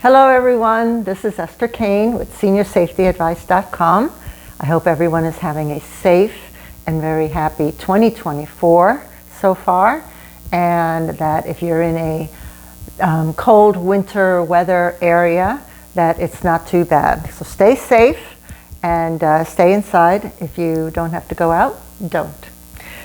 Hello everyone, this is Esther Kane with SeniorSafetyAdvice.com. I hope everyone is having a safe and very happy 2024 so far, and that if you're in a cold winter weather area, that it's not too bad. So stay safe and stay inside. If you don't have to go out, don't.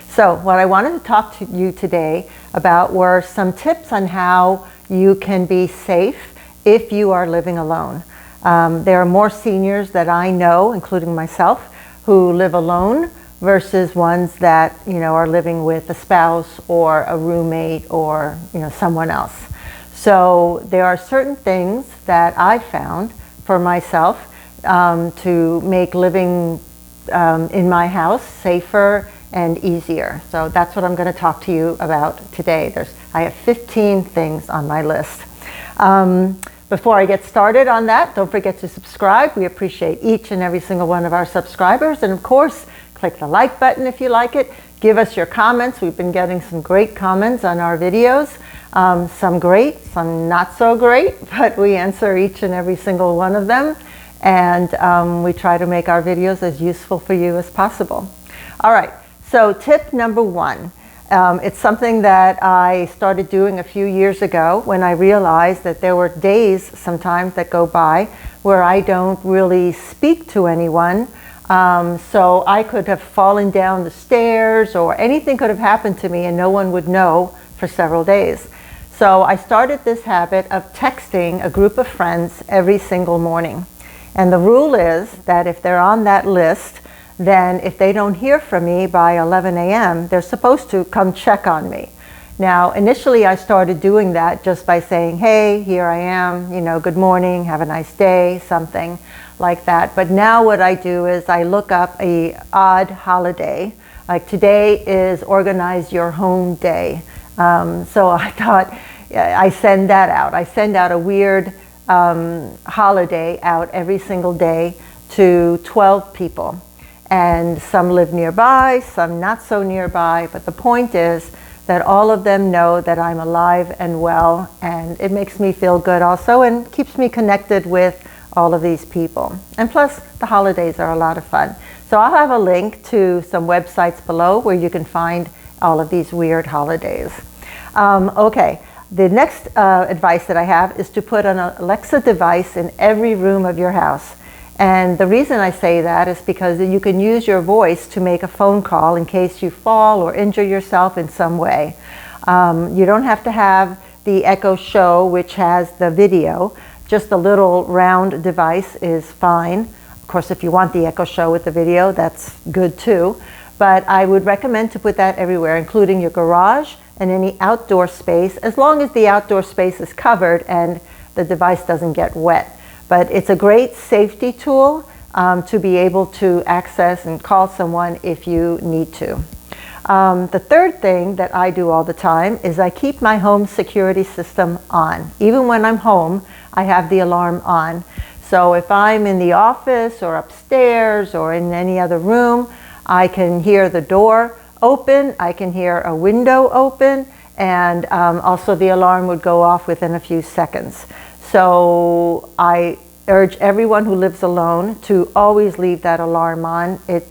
So what I wanted to talk to you today about were some tips on how you can be safe if you are living alone. There are more seniors that I know, including myself, who live alone versus ones that are living with a spouse or a roommate or someone else. So there are certain things that I found for myself to make living in my house safer and easier. So that's what I'm going to talk to you about today. I have 15 things on my list. Before I get started on that, don't forget to subscribe. We appreciate each and every single one of our subscribers. And of course, click the like button if you like it. Give us your comments. We've been getting some great comments on our videos. Some great, some not so great, but we answer each and every single one of them. And we try to make our videos as useful for you as possible. All right, so tip number one. It's something that I started doing a few years ago when I realized that there were days sometimes that go by where I don't really speak to anyone. So I could have fallen down the stairs or anything could have happened to me and no one would know for several days. So I started this habit of texting a group of friends every single morning. And the rule is that if they're on that list, then if they don't hear from me by 11 a.m., they're supposed to come check on me. Now, initially I started doing that just by saying, hey, here I am, good morning, have a nice day, something like that. But now what I do is I look up a odd holiday. Like today is Organize Your Home Day. So I thought I send that out. I send out a weird holiday out every single day to 12 people. And some live nearby, some not so nearby, but the point is that all of them know that I'm alive and well, and it makes me feel good also and keeps me connected with all of these people. And plus, the holidays are a lot of fun. So I'll have a link to some websites below where you can find all of these weird holidays. Okay, the next advice that I have is to put an Alexa device in every room of your house. And the reason I say that is because you can use your voice to make a phone call in case you fall or injure yourself in some way. You don't have to have the Echo Show, which has the video. Just a little round device is fine. Of course, if you want the Echo Show with the video, that's good too. But I would recommend to put that everywhere, including your garage and any outdoor space, as long as the outdoor space is covered and the device doesn't get wet. But it's a great safety tool to be able to access and call someone if you need to. The third thing that I do all the time is I keep my home security system on. Even when I'm home, I have the alarm on. So if I'm in the office or upstairs or in any other room, I can hear the door open, I can hear a window open, and also the alarm would go off within a few seconds. So I urge everyone who lives alone to always leave that alarm on. It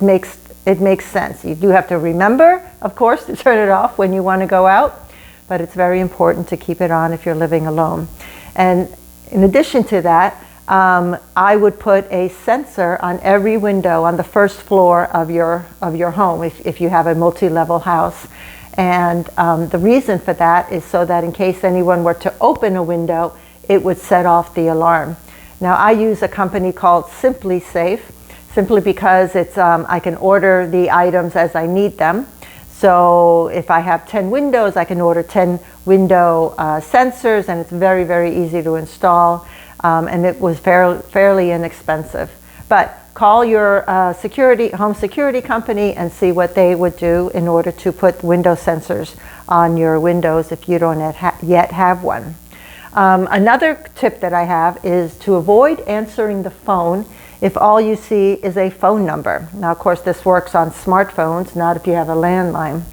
makes sense. You do have to remember, of course, to turn it off when you want to go out, but it's very important to keep it on if you're living alone. And in addition to that, I would put a sensor on every window on the first floor of your home if you have a multi-level house. And the reason for that is so that in case anyone were to open a window, it would set off the alarm. Now I use a company called SimpliSafe, simply because it's I can order the items as I need them. So if I have 10 windows, I can order 10 window sensors, and it's very, very easy to install. And it was fairly inexpensive. But call your home security company and see what they would do in order to put window sensors on your windows if you don't yet have one. Another tip that I have is to avoid answering the phone if all you see is a phone number. Now, of course, this works on smartphones, not if you have a landline.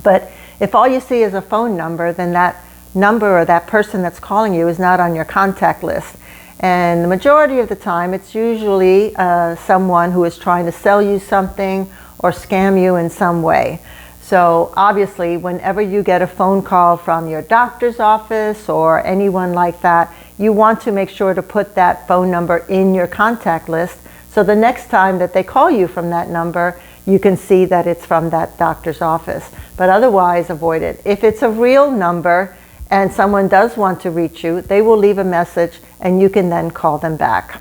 But if all you see is a phone number, then that number or that person that's calling you is not on your contact list. And the majority of the time, it's usually someone who is trying to sell you something or scam you in some way. So obviously, whenever you get a phone call from your doctor's office or anyone like that, you want to make sure to put that phone number in your contact list, so the next time that they call you from that number, you can see that it's from that doctor's office. But otherwise, avoid it. If it's a real number and someone does want to reach you, they will leave a message and you can then call them back.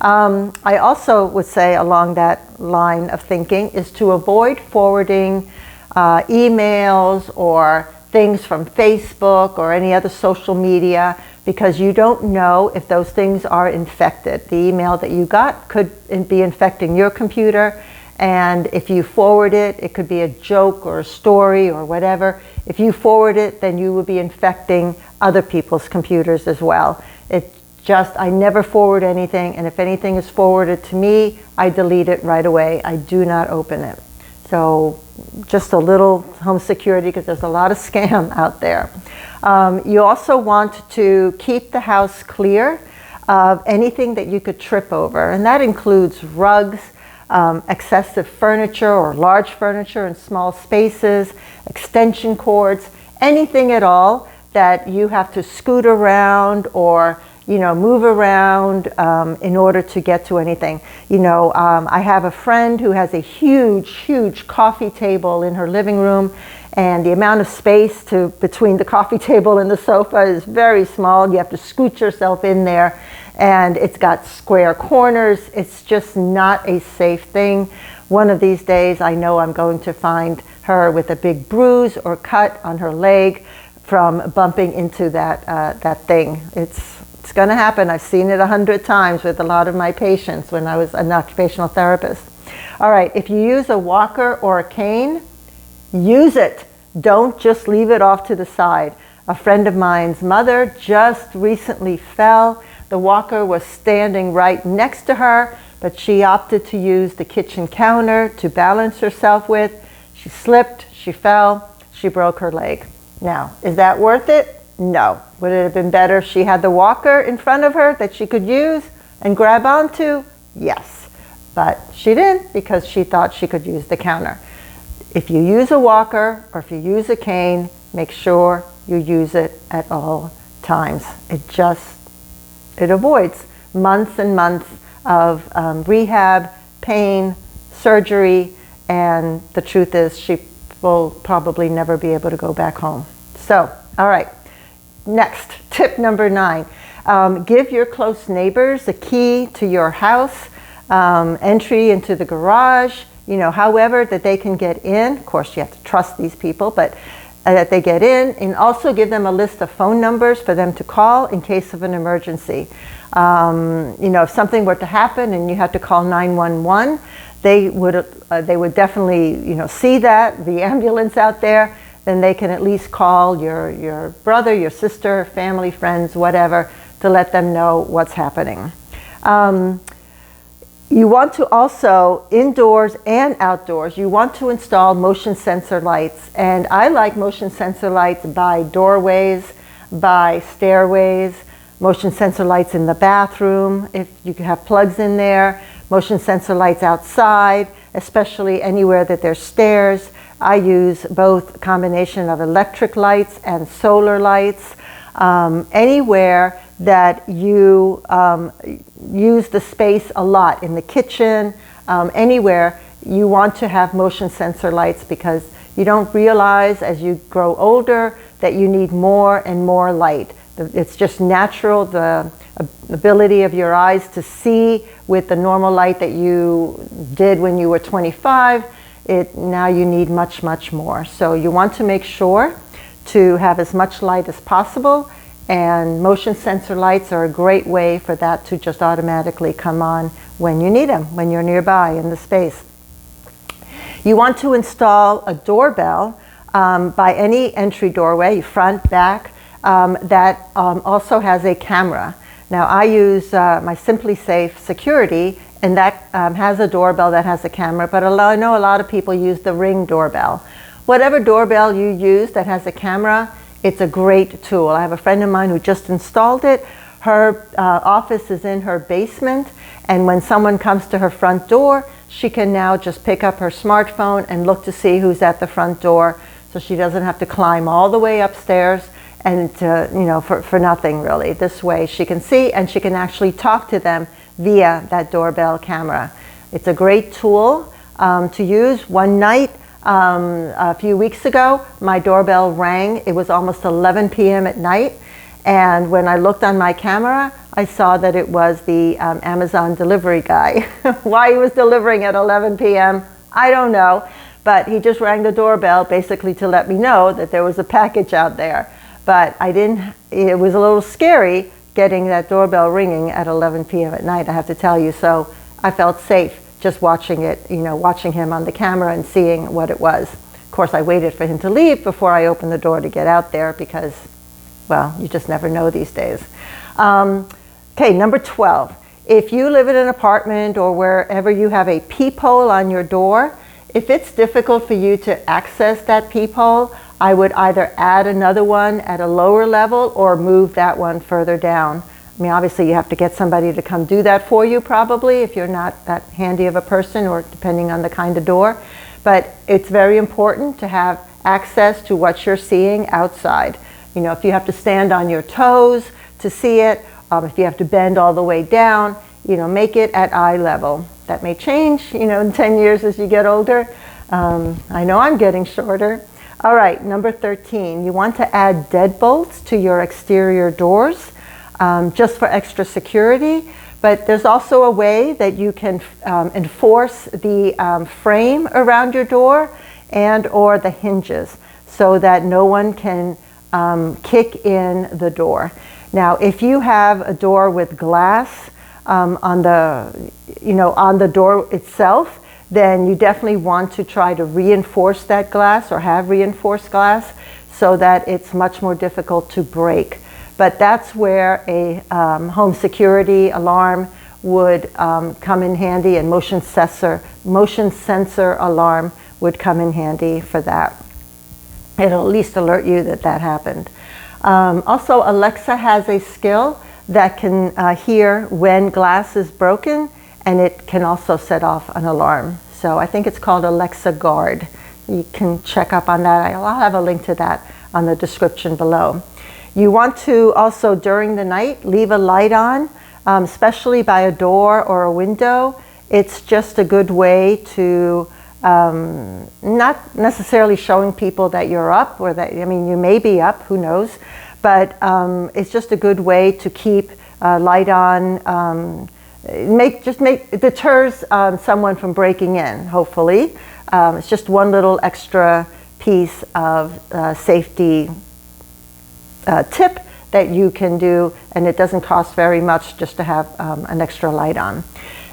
I also would say along that line of thinking is to avoid forwarding emails or things from Facebook or any other social media, because you don't know if those things are infected. The email that you got could be infecting your computer, and if you forward it, it could be a joke or a story or whatever. If you forward it, then you will be infecting other people's computers as well. I never forward anything, and if anything is forwarded to me, I delete it right away. I do not open it. So just a little home security, because there's a lot of scam out there. You also want to keep the house clear of anything that you could trip over, and that includes rugs, excessive furniture or large furniture in small spaces, extension cords, anything at all that you have to scoot around or move around in order to get to anything. I have a friend who has a huge coffee table in her living room, and the amount of space between the coffee table and the sofa is very small. You have to scoot yourself in there, and it's got square corners. It's just not a safe thing. One of these days, I know I'm going to find her with a big bruise or cut on her leg from bumping into that thing. It's going to happen. I've seen it 100 times with a lot of my patients when I was an occupational therapist. All right, if you use a walker or a cane, use it. Don't just leave it off to the side. A friend of mine's mother just recently fell. The walker was standing right next to her, but she opted to use the kitchen counter to balance herself with. She slipped, she fell, she broke her leg. Now, is that worth it? No. Would it have been better if she had the walker in front of her that she could use and grab onto? Yes. But she didn't, because she thought she could use the counter. If you use a walker or if you use a cane, make sure you use it at all times. It avoids months and months of rehab, pain, surgery, and the truth is she will probably never be able to go back home. So, all right. Next, tip number 9. Give your close neighbors a key to your house, entry into the garage, however that they can get in. Of course, you have to trust these people, but that they get in, and also give them a list of phone numbers for them to call in case of an emergency. If something were to happen and you had to call 911, they would definitely see that, the ambulance out there. Then they can at least call your brother, your sister, family, friends, whatever, to let them know what's happening. You want to also, indoors and outdoors, you want to install motion sensor lights. And I like motion sensor lights by doorways, by stairways, motion sensor lights in the bathroom, if you have plugs in there, motion sensor lights outside, especially anywhere that there's stairs. I use both combination of electric lights and solar lights. Anywhere that you use the space a lot, in the kitchen, anywhere, you want to have motion sensor lights, because you don't realize as you grow older that you need more and more light. It's just natural, the ability of your eyes to see with the normal light that you did when you were 25, now you need much, much more. So you want to make sure to have as much light as possible, and motion sensor lights are a great way for that to just automatically come on when you need them, when you're nearby in the space. You want to install a doorbell by any entry doorway, front, back, that also has a camera. Now I use my SimpliSafe Security, and that has a doorbell that has a camera, but I know a lot of people use the Ring doorbell. Whatever doorbell you use that has a camera, It's a great tool. I have a friend of mine who just installed it. Her office is in her basement, and when someone comes to her front door, she can now just pick up her smartphone and look to see who's at the front door, so she doesn't have to climb all the way upstairs and for nothing really. This way she can see, and she can actually talk to them via that doorbell camera. It's a great tool to use. One night, a few weeks ago, my doorbell rang. It was almost 11 p.m. at night, and when I looked on my camera, I saw that it was the Amazon delivery guy. Why he was delivering at 11 p.m., I don't know, but he just rang the doorbell basically to let me know that there was a package out there. But it was a little scary getting that doorbell ringing at 11 p.m. at night, I have to tell you. So I felt safe just watching it, watching him on the camera and seeing what it was. Of course, I waited for him to leave before I opened the door to get out there because, well, you just never know these days. Okay, number 12. If you live in an apartment or wherever you have a peephole on your door, if it's difficult for you to access that peephole, I would either add another one at a lower level or move that one further down. I mean, obviously you have to get somebody to come do that for you probably if you're not that handy of a person, or depending on the kind of door. But it's very important to have access to what you're seeing outside. If you have to stand on your toes to see it, if you have to bend all the way down, make it at eye level. That may change, in 10 years as you get older. I know I'm getting shorter. All right, number 13, you want to add deadbolts to your exterior doors just for extra security. But there's also a way that you can enforce the frame around your door and or the hinges so that no one can kick in the door. Now, if you have a door with glass on the door itself, then you definitely want to try to reinforce that glass or have reinforced glass so that it's much more difficult to break. But that's where a home security alarm would come in handy, and motion sensor alarm would come in handy for that. It'll at least alert you that that happened. Also, Alexa has a skill that can hear when glass is broken, and it can also set off an alarm. So I think it's called Alexa Guard. You can check up on that. I'll have a link to that on the description below. You want to also, during the night, leave a light on, especially by a door or a window. It's just a good way to not necessarily showing people that you're up, or that, you may be up, who knows, but it's just a good way to keep light on. It deters someone from breaking in, hopefully. It's just one little extra piece of safety tip that you can do, and it doesn't cost very much just to have an extra light on.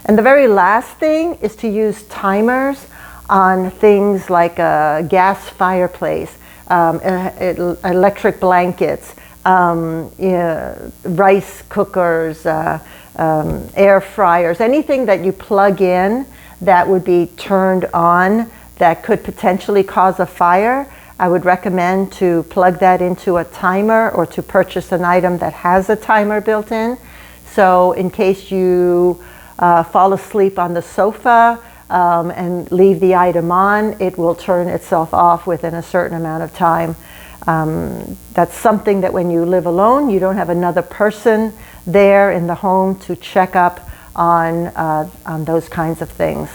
And the very last thing is to use timers on things like a gas fireplace, electric blankets, rice cookers, air fryers, anything that you plug in that would be turned on that could potentially cause a fire. I would recommend to plug that into a timer, or to purchase an item that has a timer built in. So in case you fall asleep on the sofa and leave the item on, it will turn itself off within a certain amount of time. That's something that when you live alone, you don't have another person there in the home to check up on those kinds of things.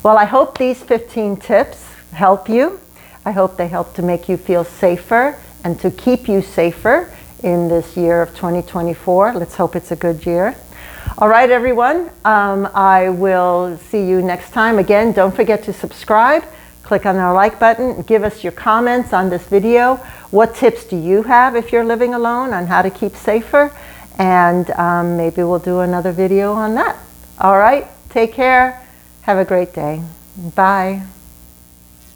Well, I hope these 15 tips help you. I hope they help to make you feel safer and to keep you safer in this year of 2024. Let's hope it's a good year. All right, everyone. I will see you next time. Again, don't forget to subscribe. Click on the like button. Give us your comments on this video. What tips do you have if you're living alone on how to keep safer? And maybe we'll do another video on that. All right. Take care. Have a great day. Bye.